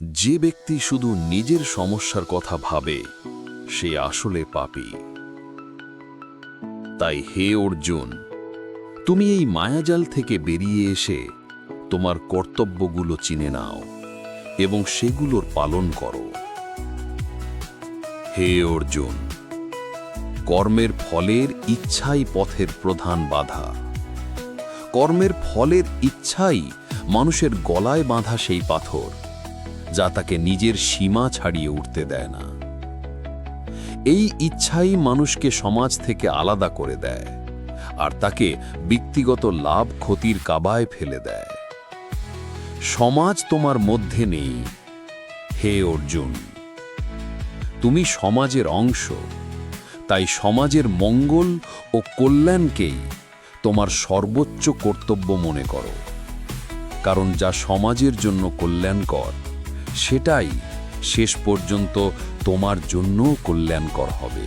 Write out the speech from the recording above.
যে ব্যক্তি শুধু নিজের সমস্যার কথা ভাবে সে আসলে পাপী। তাই হে অর্জুন, তুমি এই মায়াজাল থেকে বেরিয়ে এসে তোমার কর্তব্যগুলো চিনে নাও এবং সেগুলোর পালন করো। হে অর্জুন, কর্মের ফলের ইচ্ছাই পথের প্রধান বাধা। কর্মের ফলের ইচ্ছাই মানুষের গলায় বাঁধা সেই পাথর, যা তাকে নিজের সীমা ছাড়িয়ে উঠতে দেয় না। এই ইচ্ছাই মানুষকে সমাজ থেকে আলাদা করে দেয় আর তাকে ব্যক্তিগত লাভ ক্ষতির কাবায় ফেলে দেয়। সমাজ তোমার মধ্যে নেই হে অর্জুন, তুমি সমাজের অংশ। তাই সমাজের মঙ্গল ও কল্যাণকেই তোমার সর্বোচ্চ কর্তব্য মনে করো, কারণ যা সমাজের জন্য কল্যাণকর সেটাই শেষ পর্যন্ত তোমার জন্যও কল্যাণকর হবে।